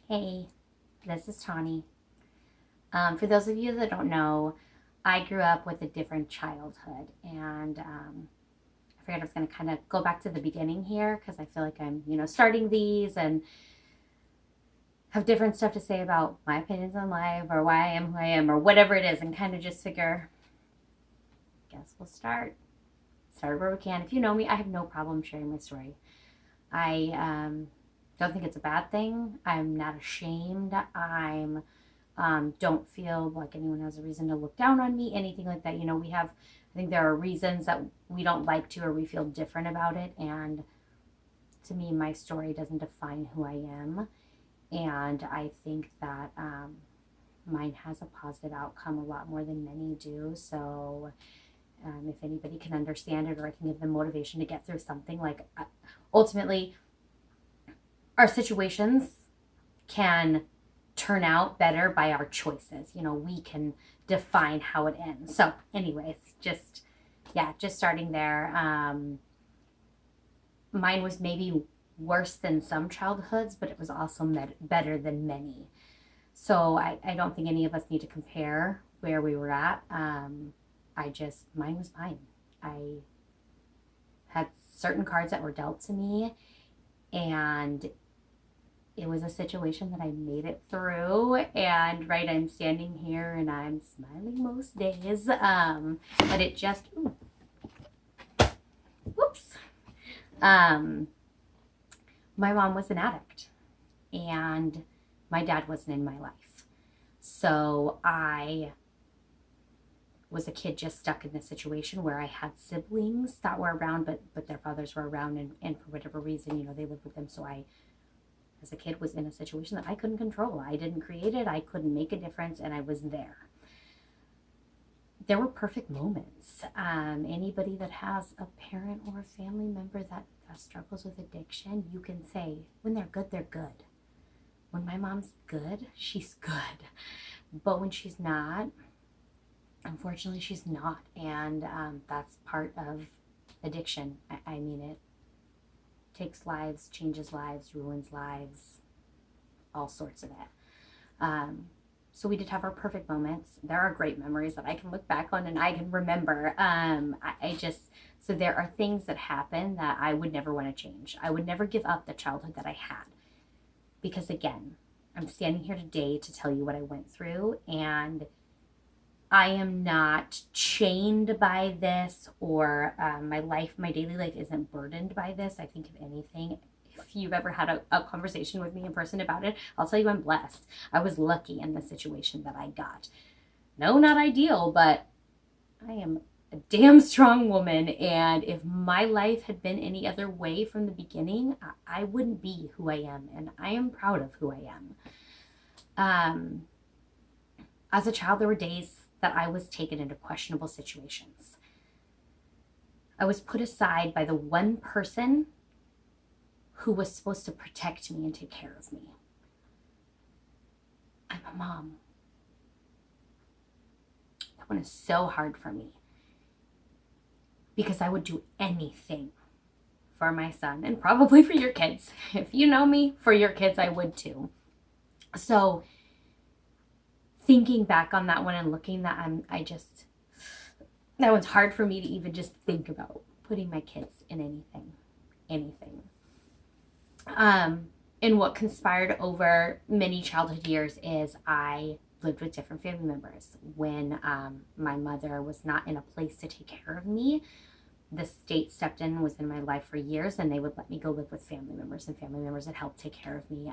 Hey, this is Tawny. For those of you that don't know, I grew up with a different childhood, and I figured I was going to kind of go back to the beginning here because I feel like I'm, starting these and have different stuff to say about my opinions on life or why I am who I am or whatever it is, and kind of just figure, guess we'll start where we can. If you know me, I have no problem sharing my story. I don't think it's a bad thing. I'm not ashamed. I'm don't feel like anyone has a reason to look down on me, anything like that. I think there are reasons that we don't like to or we feel different about it. And to me, my story doesn't define who I am. And I think that mine has a positive outcome a lot more than many do. So if anybody can understand it or I can give them motivation to get through something, like ultimately, our situations can turn out better by our choices. We can define how it ends. So, anyways, just starting there. Mine was maybe worse than some childhoods, but it was also better than many. So I don't think any of us need to compare where we were at. Mine was mine. I had certain cards that were dealt to me, and it was a situation that I made it through. And right, I'm standing here and I'm smiling most days. But it just, ooh, whoops. Um, my mom was an addict and my dad wasn't in my life. So I was a kid just stuck in this situation where I had siblings that were around, but their fathers were around, and for whatever reason, they lived with them. So I, as a kid, was in a situation that I couldn't control. I didn't create it. I couldn't make a difference, and I was there. There were perfect moments. Anybody that has a parent or a family member that struggles with addiction, you can say, when they're good, they're good. When my mom's good, she's good. But when she's not, unfortunately, she's not. And that's part of addiction. I mean, it takes lives, changes lives, ruins lives, all sorts of it. So we did have our perfect moments. There are great memories that I can look back on and I can remember. So there are things that happen that I would never want to change. I would never give up the childhood that I had. Because again, I'm standing here today to tell you what I went through, and I am not chained by this, or my daily life isn't burdened by this. I think if anything, if you've ever had a conversation with me in person about it, I'll tell you I'm blessed. I was lucky in the situation that I got. No, not ideal, but I am a damn strong woman. And if my life had been any other way from the beginning, I wouldn't be who I am. And I am proud of who I am. As a child, there were days that I was taken into questionable situations. I was put aside by the one person who was supposed to protect me and take care of me. I'm a mom. That one is so hard for me because I would do anything for my son, and probably for your kids. If you know me, for your kids, I would too. So thinking back on that one and looking that that one's hard for me to even just think about putting my kids in anything. And what conspired over many childhood years is I lived with different family members. When my mother was not in a place to take care of me, the state stepped in, was in my life for years, and they would let me go live with family members, and family members that helped take care of me.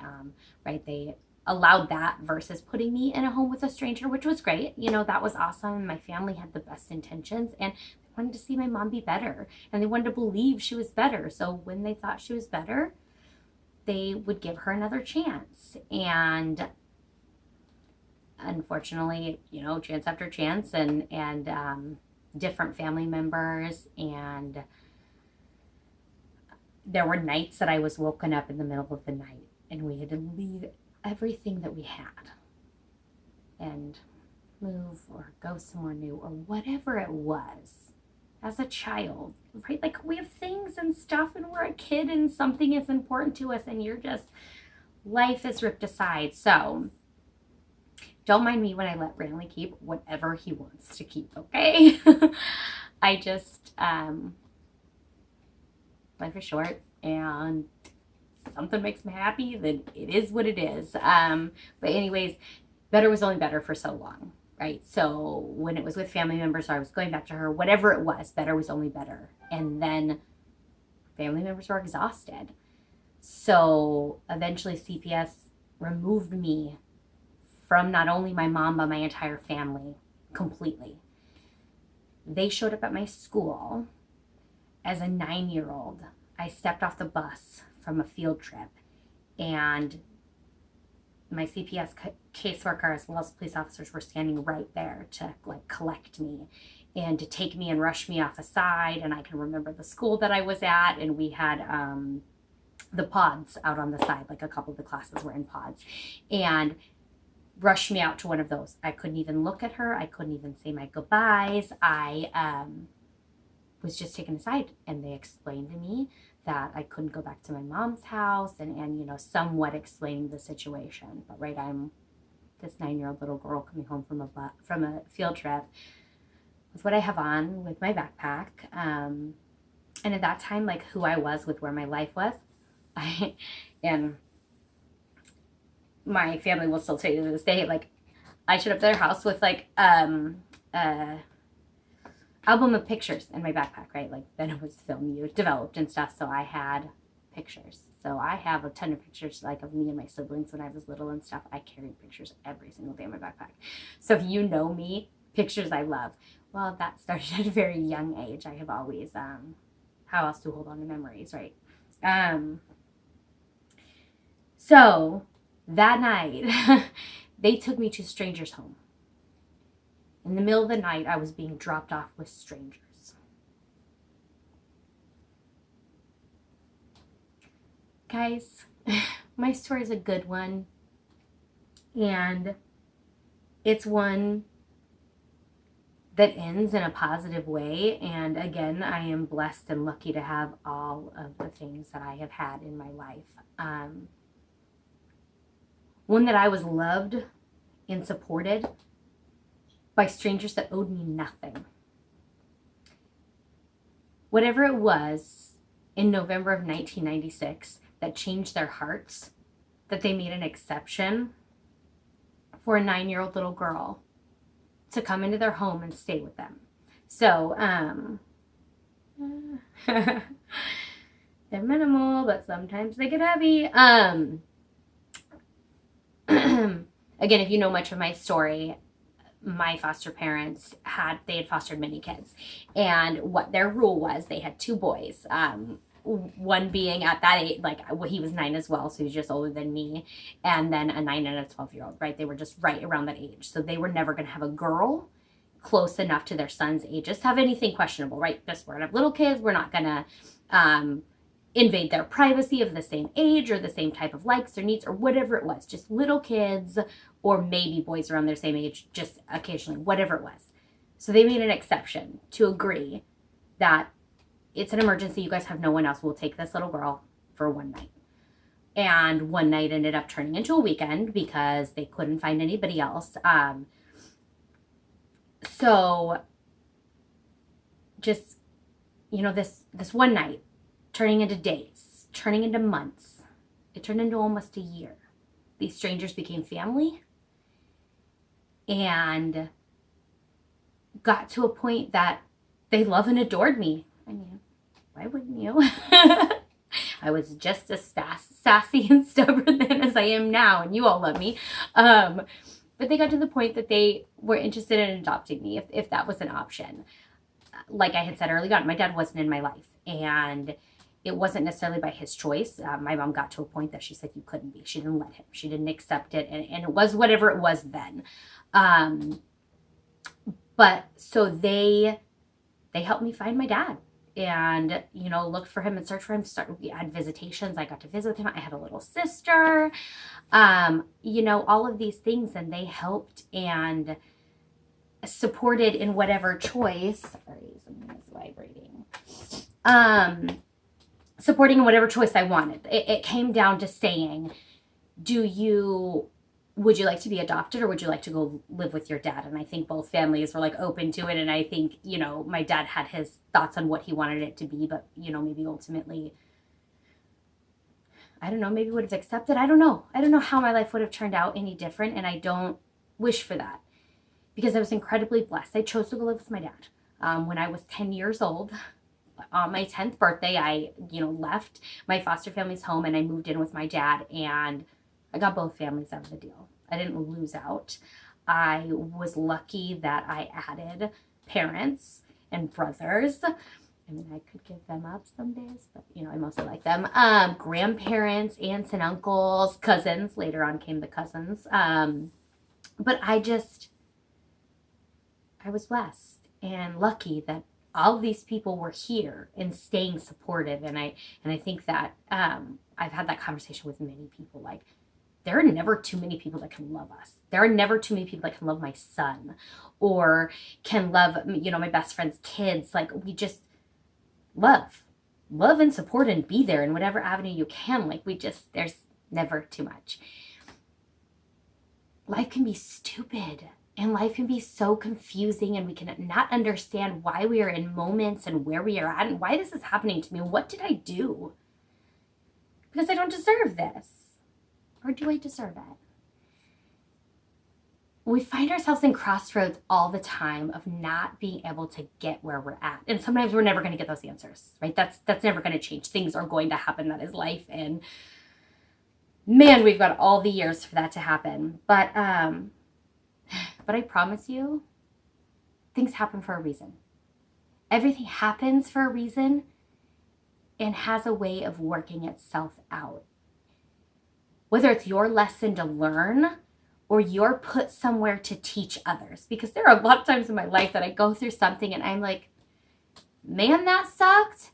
Right? They allowed that versus putting me in a home with a stranger, which was great. That was awesome. My family had the best intentions, and they wanted to see my mom be better, and they wanted to believe she was better. So when they thought she was better, they would give her another chance. And unfortunately, chance after chance, and different family members, and there were nights that I was woken up in the middle of the night and we had to leave everything that we had and move or go somewhere new or whatever it was. As a child, right? Like, we have things and stuff, and we're a kid, and something is important to us, and you're just life is ripped aside. So don't mind me when I let Brantley keep whatever he wants to keep, okay? I just, life is short, and something makes me happy, then it is what it is. But anyways, better was only better for so long, right? So when it was with family members, or I was going back to her, whatever it was, better was only better. And then family members were exhausted. So eventually CPS removed me from not only my mom, but my entire family completely. They showed up at my school as a 9-year-old. I stepped off the bus from a field trip, and my CPS caseworker as well as police officers were standing right there to like collect me and to take me and rush me off aside. And I can remember the school that I was at, and we had the pods out on the side, like a couple of the classes were in pods, and rushed me out to one of those. I couldn't even look at her. I couldn't even say my goodbyes. I was just taken aside, and they explained to me that I couldn't go back to my mom's house, and you know, somewhat explaining the situation. But right, I'm this 9-year-old little girl coming home from a field trip with what I have on, with my backpack, and at that time, like who I was with where my life was, and my family will still tell you to this day, like I showed up to their house with like album of pictures in my backpack, right? Like then it was film you developed and stuff, so I had pictures. So I have a ton of pictures like of me and my siblings when I was little and stuff. I carried pictures every single day in my backpack. So if you know me, pictures I love. Well, that started at a very young age. I have always how else to hold on to memories, right? So that night they took me to a stranger's home. In the middle of the night, I was being dropped off with strangers. Guys, my story is a good one, and it's one that ends in a positive way. And again, I am blessed and lucky to have all of the things that I have had in my life. One that I was loved and supported by strangers that owed me nothing. Whatever it was in November of 1996 that changed their hearts, that they made an exception for a 9-year-old little girl to come into their home and stay with them. So, they're minimal, but sometimes they get heavy. Again, if you know much of my story, my foster parents had fostered many kids, and what their rule was, they had 2 boys, one being at that age, like he was 9 as well, so he was just older than me, and then a 9 and a 12-year-old, right? They were just right around that age, so they were never going to have a girl close enough to their son's ages to have anything questionable, right? Just we're going to have little kids, we're not going to invade their privacy of the same age or the same type of likes or needs or whatever it was, just little kids, or maybe boys around their same age, just occasionally, whatever it was. So they made an exception to agree that it's an emergency, you guys have no one else, we'll take this little girl for one night. And one night ended up turning into a weekend because they couldn't find anybody else. So just, you know, this one night turning into days, turning into months, it turned into almost a year. These strangers became family and got to a point that they loved and adored me. I mean, why wouldn't you? I was just as sassy and stubborn then as I am now, and you all love me. But they got to the point that they were interested in adopting me if that was an option. Like I had said early on, my dad wasn't in my life, and it wasn't necessarily by his choice. My mom got to a point that she said you couldn't be. She didn't let him. She didn't accept it, and it was whatever it was then. But so they helped me find my dad, and you know, looked for him and searched for him. We had visitations. I got to visit with him. I had a little sister. You know, all of these things, and they helped and supported in whatever choice. Sorry, something is vibrating. Supporting in whatever choice I wanted. It came down to saying, would you like to be adopted or would you like to go live with your dad? And I think both families were like open to it. And I think, my dad had his thoughts on what he wanted it to be, but, maybe ultimately, I don't know, maybe would have accepted. I don't know. I don't know how my life would have turned out any different. And I don't wish for that because I was incredibly blessed. I chose to go live with my dad. When I was 10 years old, on my 10th birthday, I, left my foster family's home and I moved in with my dad, and I got both families out of the deal. I didn't lose out. I was lucky that I added parents and brothers. I mean, I could give them up some days, but, I mostly like them. Grandparents, aunts and uncles, cousins. Later on came the cousins. But I was blessed and lucky that all of these people were here and staying supportive. And I think that I've had that conversation with many people. Like, there are never too many people that can love us. There are never too many people that can love my son or can love, my best friend's kids. Like, we just love and support and be there in whatever avenue you can. Like, there's never too much. Life can be stupid. And life can be so confusing, and we can not understand why we are in moments and where we are at and why this is happening to me. What did I do? Because I don't deserve this. Or do I deserve it? We find ourselves in crossroads all the time of not being able to get where we're at. And sometimes we're never going to get those answers, right? That's never going to change. Things are going to happen. That is life. And man, we've got all the years for that to happen. But I promise you, things happen for a reason. Everything happens for a reason and has a way of working itself out. Whether it's your lesson to learn or you're put somewhere to teach others. Because there are a lot of times in my life that I go through something and I'm like, man, that sucked.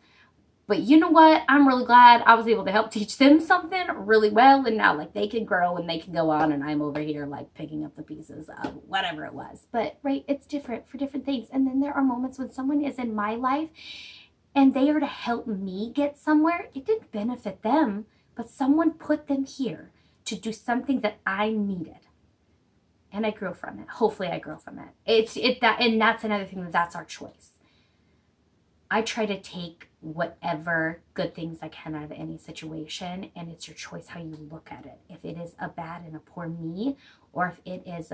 But you know what? I'm really glad I was able to help teach them something really well. And now, like, they can grow and they can go on. And I'm over here, like, picking up the pieces of whatever it was. But, right, it's different for different things. And then there are moments when someone is in my life and they are to help me get somewhere. It didn't benefit them, but someone put them here to do something that I needed. And I grew from it. Hopefully I grow from it. And that's another thing, that's our choice. I try to take whatever good things I can out of any situation, and it's your choice how you look at it. If it is a bad and a poor me, or if it is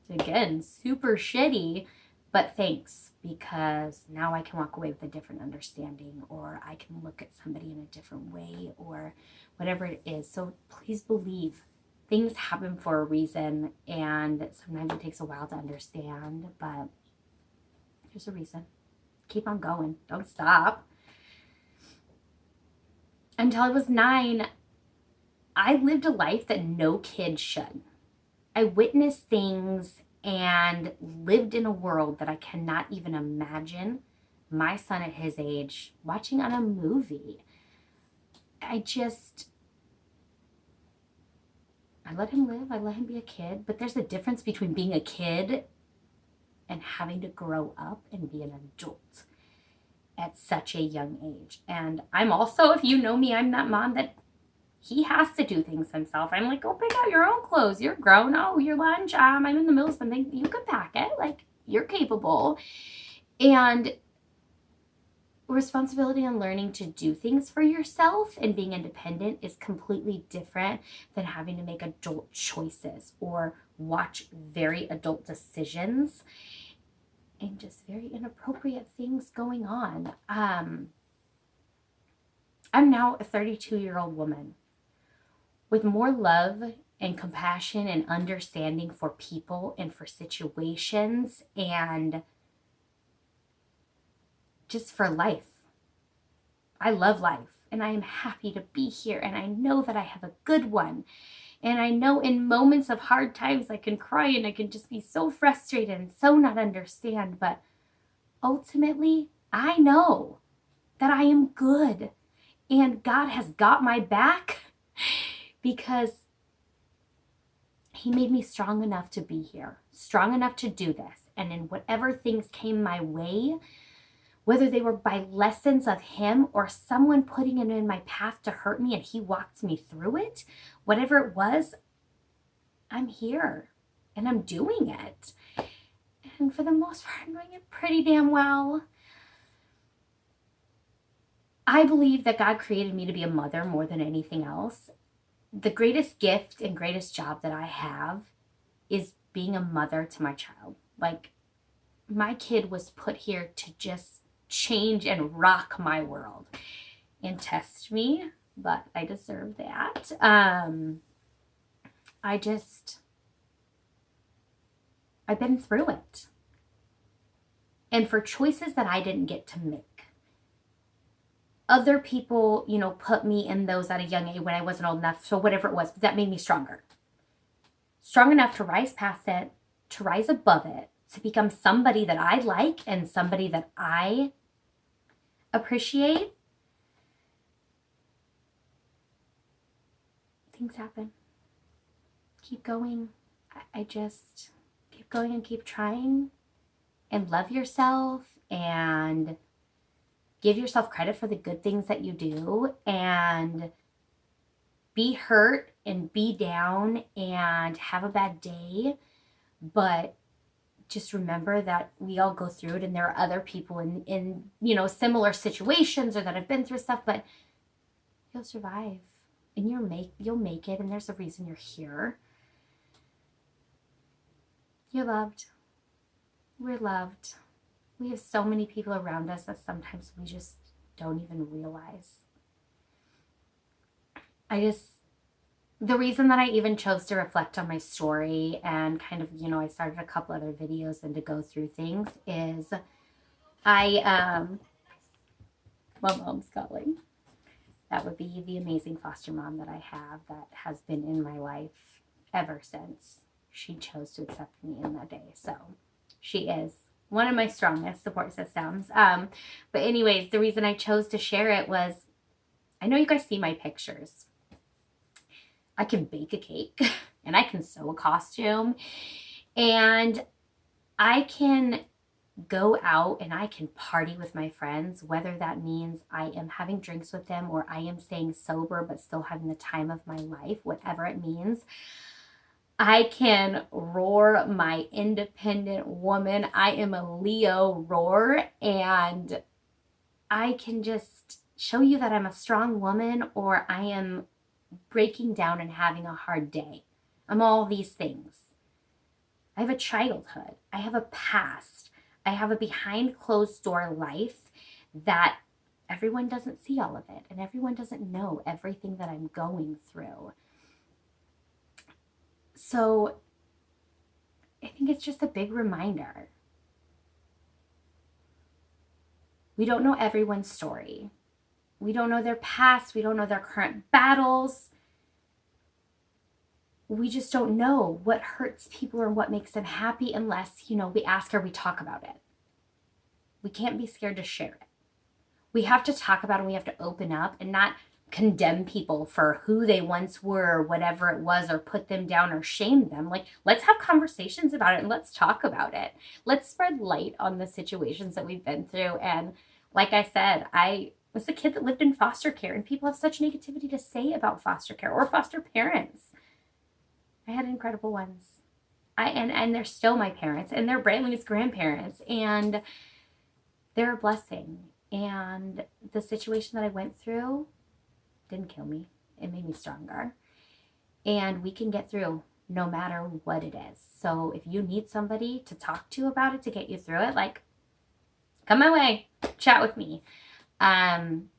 again, super shitty, but thanks, because now I can walk away with a different understanding, or I can look at somebody in a different way, or whatever it is. So please believe things happen for a reason, and sometimes it takes a while to understand, but there's a reason. Keep on going. Don't stop. Until I was 9, I lived a life that no kid should. I witnessed things and lived in a world that I cannot even imagine my son at his age watching on a movie. I let him live. I let him be a kid. But there's a difference between being a kid and having to grow up and be an adult at such a young age. And I'm also, if you know me, I'm that mom that he has to do things himself. I'm like, go pick out your own clothes. You're grown. Oh, your lunch. I'm in the middle of something. You can pack it. Like, you're capable. And responsibility and learning to do things for yourself and being independent is completely different than having to make adult choices or watch very adult decisions and just very inappropriate things going on. I'm now a 32-year-old woman with more love and compassion and understanding for people and for situations and just for life. I love life and I am happy to be here, and I know that I have a good one. And I know in moments of hard times I can cry and I can just be so frustrated and so not understand. But ultimately, I know that I am good and God has got my back because He made me strong enough to be here, strong enough to do this. And in whatever things came my way, whether they were by lessons of him or someone putting it in my path to hurt me and he walked me through it, whatever it was, I'm here and I'm doing it. And for the most part, I'm doing it pretty damn well. I believe that God created me to be a mother more than anything else. The greatest gift and greatest job that I have is being a mother to my child. Like, my kid was put here to just change and rock my world and test me, but I deserve that. I've been through it. And for choices that I didn't get to make, other people, put me in those at a young age when I wasn't old enough. So whatever it was, that made me stronger. Strong enough to rise past it, to rise above it, to become somebody that I like and somebody that I appreciate. Things happen. Keep going. I just keep going and keep trying and love yourself and give yourself credit for the good things that you do and be hurt and be down and have a bad day. But just remember that we all go through it and there are other people in similar situations or that have been through stuff, but you'll survive and you'll make it, and there's a reason you're here. You're loved. We're loved. We have so many people around us that sometimes we just don't even realize. The reason that I even chose to reflect on my story and kind of, I started a couple other videos and to go through things is my mom's calling. That would be the amazing foster mom that I have that has been in my life ever since she chose to accept me in that day. So she is one of my strongest support systems. But anyways, the reason I chose to share it was, I know you guys see my pictures. I can bake a cake and I can sew a costume and I can go out and I can party with my friends, whether that means I am having drinks with them or I am staying sober but still having the time of my life, whatever it means. I can roar my independent woman. I am a Leo roar, and I can just show you that I'm a strong woman or I am breaking down and having a hard day. I'm all these things. I have a childhood. I have a past. I have a behind closed door life that everyone doesn't see all of it, and everyone doesn't know everything that I'm going through. So I think it's just a big reminder. We don't know everyone's story. We don't know their past. We don't know their current battles. We just don't know what hurts people or what makes them happy unless, we ask or we talk about it. We can't be scared to share it. We have to talk about it and we have to open up and not condemn people for who they once were, whatever it was, or put them down or shame them. Like, let's have conversations about it and let's talk about it. Let's spread light on the situations that we've been through. And like I said, I was a kid that lived in foster care, and people have such negativity to say about foster care or foster parents. I had incredible ones. And they're still my parents, and they're Brantley's grandparents, and they're a blessing. And the situation that I went through didn't kill me. It made me stronger. And we can get through no matter what it is. So if you need somebody to talk to about it, to get you through it, like, come my way, chat with me.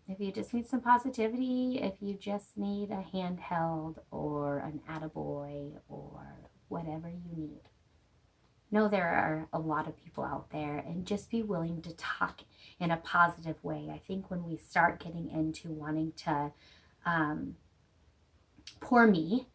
If you just need some positivity, if you just need a handheld or an attaboy or whatever you need, know there are a lot of people out there, and just be willing to talk in a positive way. I think when we start getting into wanting to poor me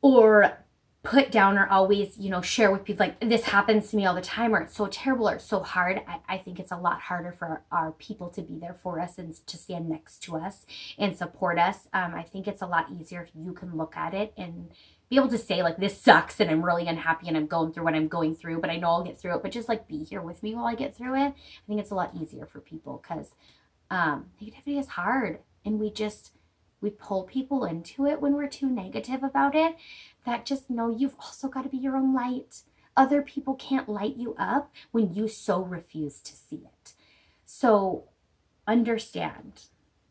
or put down or always, share with people like this happens to me all the time or it's so terrible or it's so hard, I think it's a lot harder for our people to be there for us and to stand next to us and support us. I think it's a lot easier if you can look at it and be able to say like, this sucks and I'm really unhappy and I'm going through what I'm going through, but I know I'll get through it. But just like be here with me while I get through it. I think it's a lot easier for people because negativity is hard, and we pull people into it when we're too negative about it. That just know you've also got to be your own light. Other people can't light you up when you so refuse to see it. So understand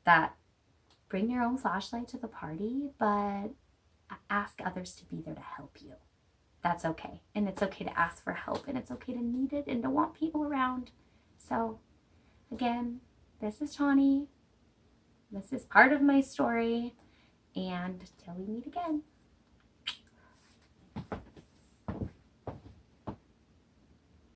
that bring your own flashlight to the party, but ask others to be there to help you. That's okay. And it's okay to ask for help, and it's okay to need it and to want people around. So again, this is Tawny. This is part of my story. And till we meet again.